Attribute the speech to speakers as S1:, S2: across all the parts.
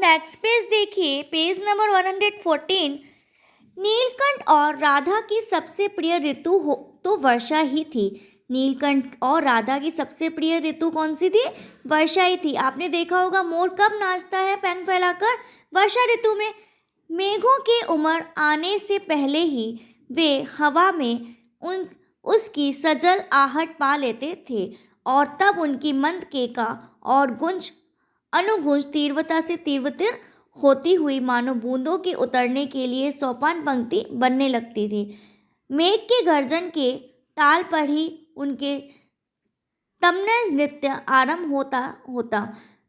S1: Next page देखिए, page number 114। Neelkanth और राधा की सबसे प्रिय ऋतु हो तो वर्षा ही थी। नीलकंठ और राधा की सबसे प्रिय ऋतु कौन सी थी? वर्षा ही थी। आपने देखा होगा मोर कब नाचता है पंख फैलाकर? वर्षा ऋतु में। मेघों के उमड़ आने से पहले ही वे हवा में उन उसकी सजल आहट पा लेते थे और तब उनकी मंद केका और गुंज अनुगुंज तीव्रता से तीव्रतर होती हुई मानो बूंदों के उतरने के लिए सोपान पंक्ति बनने लगती थी। मेघ के गर्जन के ताल पर ही उनके तमने नृत्य आरंभ होता होता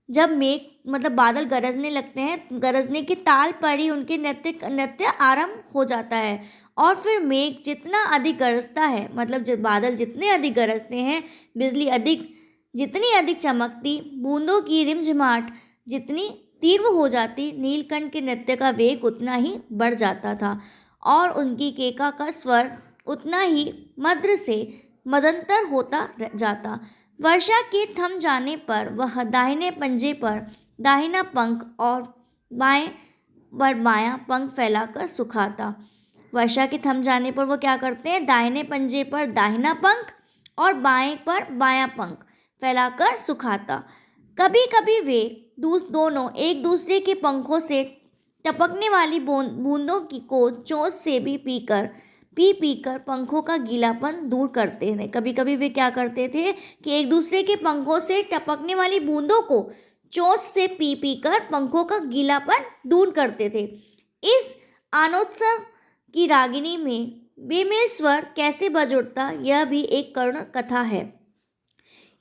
S1: जब मेघ मतलब बादल गरजने लगते हैं, गरजने के ताल पर ही उनके नृत्य आरंभ हो जाता है। और फिर मेघ जितना अधिक गरजता है, मतलब जब बादल जितने अधिक गरजते हैं, बिजली जितनी अधिक चमकती, बूंदों की रिमझिमाहट जितनी तीव्र हो जाती, नीलकंठ के नृत्य का वेग उतना ही बढ़ जाता था और उनकी केका का स्वर उतना ही मद्र से मदंतर होता जाता। वर्षा के थम जाने पर वह दाहिने पंजे पर दाहिना पंख और बाएं पर बायां पंख फैलाकर सुखाता। वर्षा के थम जाने पर वो क्या करते हैं? दाहिने पंजे पर दाहिना पंख और बाएं पर बायां पंख फैलाकर सुखाता। कभी कभी वे दोनों एक दूसरे के पंखों से टपकने वाली बूंदों को चोंच से भी पीकर पंखों का गीलापन दूर करते थे। कभी कभी वे क्या करते थे कि एक दूसरे के पंखों से टपकने वाली बूंदों को चोंच से पीकर पंखों का गीलापन दूर करते थे। इस आनोत्सव की रागिनी में बेमेल स्वर कैसे बज उठता, यह भी एक करुण कथा है।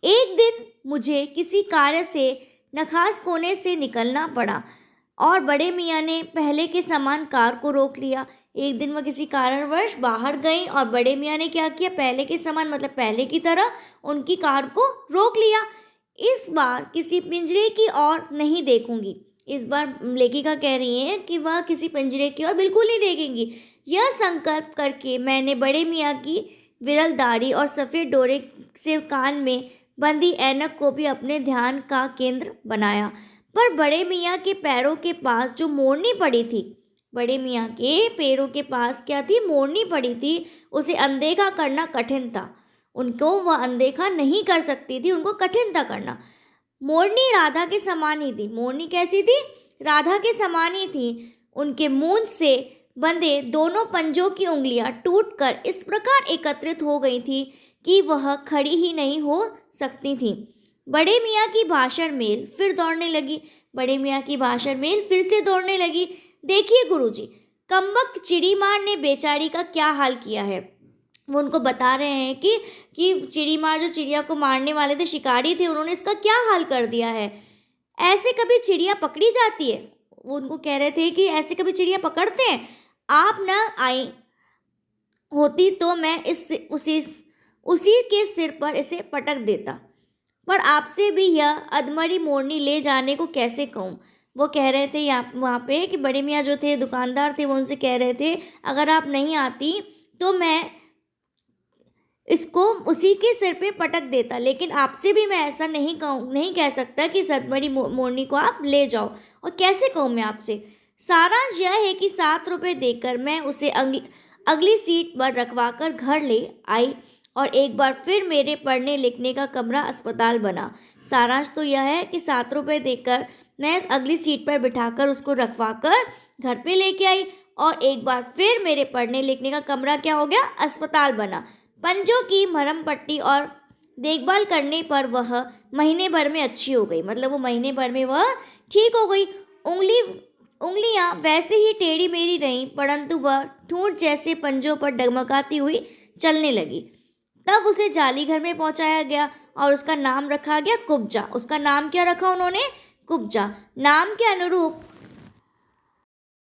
S1: एक दिन मुझे किसी कार्य से नखास कोने से निकलना पड़ा और बड़े मियाँ ने पहले के समान कार को रोक लिया। एक दिन वह किसी कारणवश बाहर गई और बड़े मियाँ ने क्या किया? पहले के समान मतलब पहले की तरह उनकी कार को रोक लिया। इस बार किसी पिंजरे की ओर नहीं देखूंगी। इस बार लेखिका कह रही है कि वह किसी पिंजरे की ओर बिल्कुल नहीं देखेंगी। यह संकल्प करके मैंने बड़े मियाँ की विरल दाढ़ी और सफ़ेद डोरे से कान में बंदी ऐनक को भी अपने ध्यान का केंद्र बनाया। पर बड़े मियाँ के पैरों के पास जो मोरनी पड़ी थी, बड़े मियाँ के पैरों के पास क्या थी? मोरनी पड़ी थी। उसे अनदेखा करना कठिन था। उनको वह अनदेखा नहीं कर सकती थी, उनको कठिन था करना। मोरनी राधा के समान ही थी। मोरनी कैसी थी? राधा के समान ही थी। उनके मूंछ से बंधे दोनों पंजों की उंगलियां टूटकर इस प्रकार एकत्रित हो गई थी कि वह खड़ी ही नहीं हो सकती थी। बड़े मियाँ की भाषण मेल फिर दौड़ने लगी। बड़े मियाँ की भाषण मेल फिर से दौड़ने लगी। देखिए गुरुजी, कमबख्त चिड़ी मार ने बेचारी का क्या हाल किया है। वो उनको बता रहे हैं कि चिड़ी मार जो चिड़िया को मारने वाले थे, शिकारी थे, उन्होंने इसका क्या हाल कर दिया है। ऐसे कभी चिड़िया पकड़ी जाती है? वो उनको कह रहे थे कि ऐसे कभी चिड़िया पकड़ते हैं? आप न आई होती तो मैं उसी के सिर पर इसे पटक देता, पर आपसे भी यह अधमरी मोरनी ले जाने को कैसे कहूँ। वो कह रहे थे वहाँ पे कि बड़े मियाँ जो थे, दुकानदार थे, वो उनसे कह रहे थे अगर आप नहीं आती तो मैं इसको उसी के सिर पे पटक देता, लेकिन आपसे भी मैं ऐसा नहीं कह सकता कि इस अधमरी मोरनी को आप ले जाओ। और कैसे कहूँ मैं आपसे? सारांश यह है कि 7 रुपये देकर मैं उसे अगली सीट पर रखवा कर घर ले आई और एक बार फिर मेरे पढ़ने लिखने का कमरा अस्पताल बना। सारांश तो यह है कि 7 रुपये देकर मैं इस अगली सीट पर बिठाकर उसको रखवा कर घर पे लेके आई और एक बार फिर मेरे पढ़ने लिखने का कमरा क्या हो गया? अस्पताल बना। पंजों की मरहम पट्टी और देखभाल करने पर वह महीने भर में अच्छी हो गई। मतलब वो महीने भर में वह ठीक हो गई। उंगलियां वैसे ही टेढ़ी मेढ़ी रहीं, परंतु वह ठूंठ जैसे पंजों पर डगमगाती हुई चलने लगी। तब उसे जाली घर में पहुंचाया गया और उसका नाम रखा गया कुब्जा। उसका नाम क्या रखा उन्होंने? कुब्जा। नाम के अनुरूप